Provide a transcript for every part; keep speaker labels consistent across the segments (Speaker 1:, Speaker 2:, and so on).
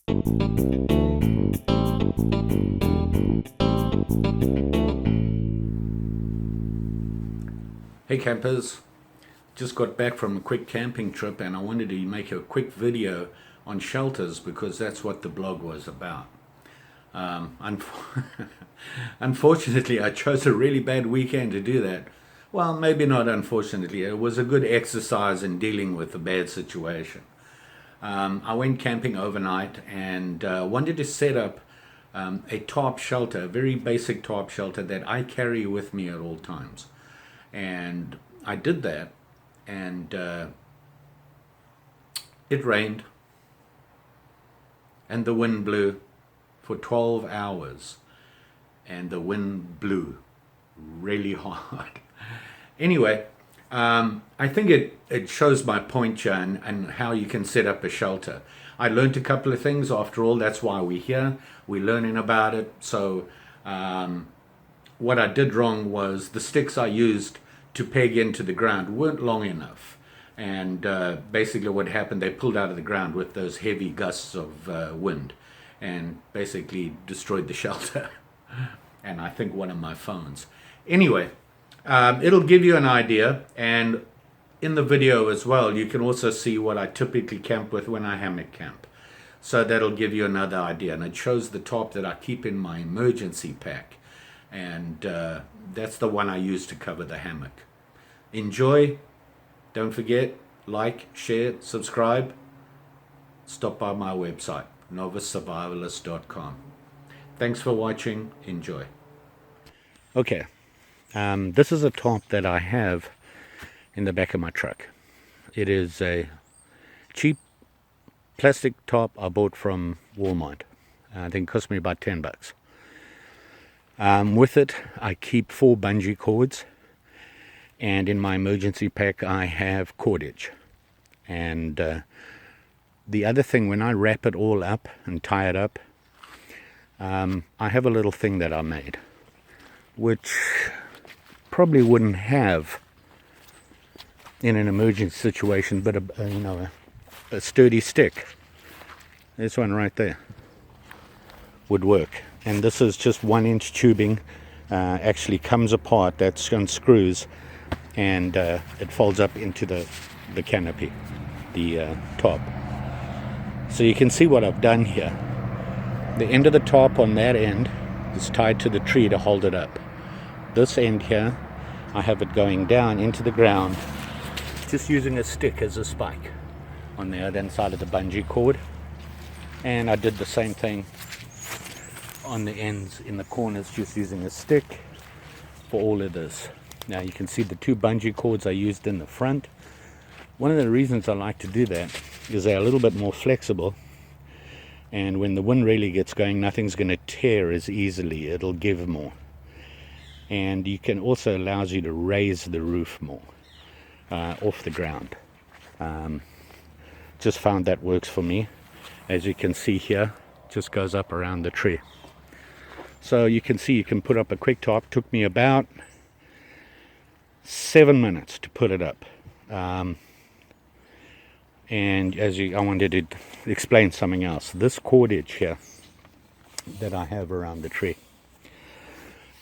Speaker 1: Hey campers, just got back from a quick camping trip and I wanted to make a quick video on shelters because that's what the blog was about. Unfortunately, I chose a really bad weekend to do that. Well, maybe not unfortunately, it was a good exercise in dealing with a bad situation. I went camping overnight and wanted to set up a tarp shelter, a very basic tarp shelter that I carry with me at all times. And I did that, and it rained and the wind blew for 12 hours, and the wind blew really hard. Anyway, I think it shows my point here and how you can set up a shelter. I learned a couple of things. After all, that's why we're here. We're learning about it. So what I did wrong was the sticks I used to peg into the ground weren't long enough, and basically what happened, they pulled out of the ground with those heavy gusts of wind and basically destroyed the shelter and I think one of my phones. Anyway, it'll give you an idea, and in the video as well you can also see what I typically camp with when I hammock camp, so that'll give you another idea. And it shows the tarp that I keep in my emergency pack, and that's the one I use to cover the hammock. Enjoy. Don't forget, like, share, subscribe. Stop by my website, novicesurvivalist.com. Thanks for watching. Enjoy. Okay, this is a tarp that I have in the back of my truck. It is a cheap plastic tarp I bought from Wallmart. I think it cost me about $10. With it, I keep 4 bungee cords, and in my emergency pack I have cordage. And the other thing, when I wrap it all up and tie it up, I have a little thing that I made, which probably wouldn't have in an emergency situation, but a sturdy stick. This one right there would work. And this is just 1-inch tubing, actually comes apart, that's on screws, and it folds up into the canopy, the top. So you can see what I've done here. The end of the top on that end is tied to the tree to hold it up. This end here, I have it going down into the ground, just using a stick as a spike on the other side of the bungee cord. And I did the same thing on the ends in the corners, just using a stick for all of this. Now you can see the 2 bungee cords I used in the front. One of the reasons I like to do that is they're a little bit more flexible, and when the wind really gets going, nothing's going to tear as easily. It'll give more, and you can also allows you to raise the roof more off the ground. Just found that works for me. As you can see here, just goes up around the tree. So you can see you can put up a quick tarp. Took me about 7 minutes to put it up. And I wanted to explain something else. This cordage here that I have around the tree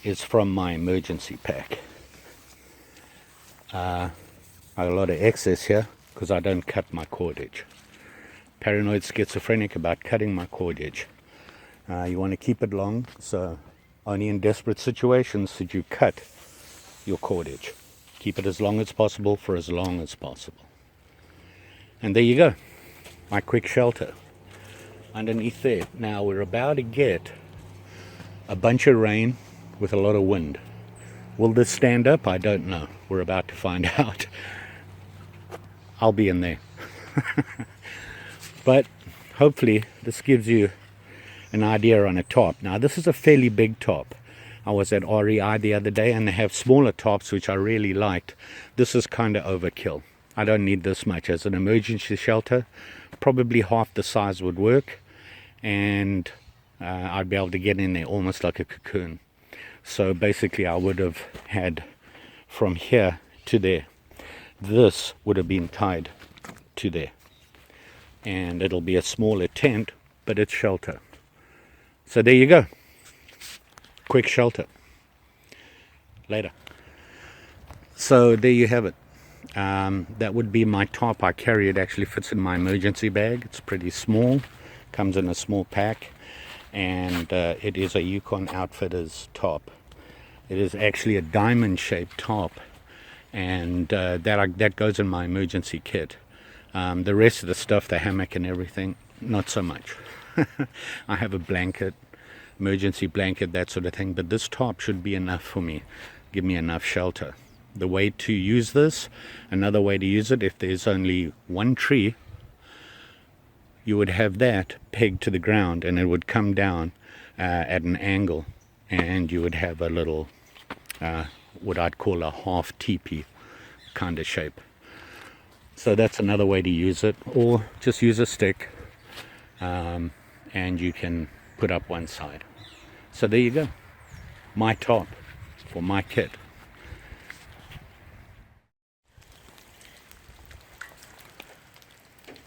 Speaker 1: is from my emergency pack. I have a lot of excess here because I don't cut my cordage. Paranoid schizophrenic about cutting my cordage. You want to keep it long, so only in desperate situations should you cut your cordage. Keep it as long as possible for as long as possible. And there you go, my quick shelter underneath there. Now we're about to get a bunch of rain with a lot of wind. Will this stand up? I don't know. We're about to find out. I'll be in there. But hopefully this gives you an idea on a tarp. Now this is a fairly big tarp. I was at REI the other day and they have smaller tarps which I really liked. This is kind of overkill. I don't need this much as an emergency shelter. Probably half the size would work, and I'd be able to get in there almost like a cocoon. So basically I would have had from here to there. This would have been tied to there, and it'll be a smaller tent but it's shelter. So there you go. Quick shelter. Later. So there you have it. That would be my top. I carry it, actually fits in my emergency bag. It's pretty small, comes in a small pack, and it is a Yukon Outfitters top. It is actually a diamond shaped top, and that goes in my emergency kit. The rest of the stuff, the hammock and everything, not so much. I have a blanket, emergency blanket, that sort of thing, but this top should be enough for me, give me enough shelter. The way to use this, another way to use it, if there's only one tree, you would have that pegged to the ground, and it would come down at an angle, and you would have a little what I'd call a half teepee kind of shape. So that's another way to use it, or just use a stick, and you can put up one side. So there you go, my top for my kit.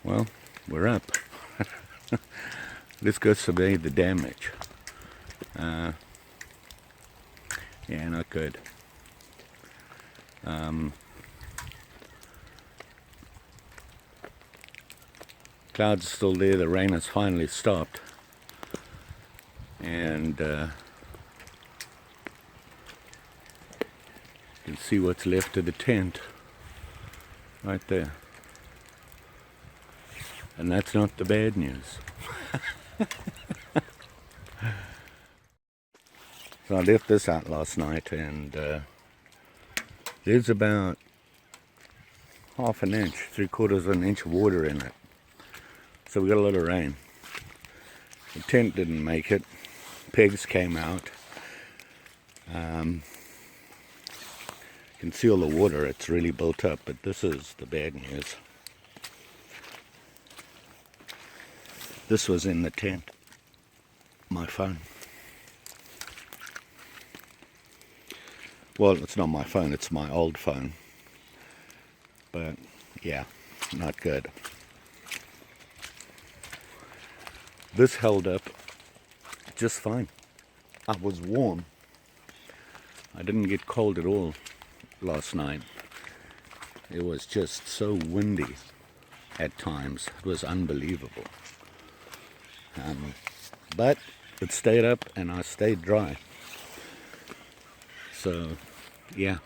Speaker 1: Well, we're up. Let's go survey the damage. Yeah, not good. Clouds are still there, the rain has finally stopped. And you can see what's left of the tent right there. And that's not the bad news. So I left this out last night, and there's about half an inch, 3/4 of an inch of water in it. So we got a lot of rain. The tent didn't make it. Pegs came out. You can see all the water, it's really built up, but this is the bad news. This was in the tent, my phone. Well, it's not my phone, it's my old phone. But yeah, not good. This held up just fine. I was warm. I didn't get cold at all last night. It was just so windy at times. It was unbelievable. But it stayed up and I stayed dry. So yeah,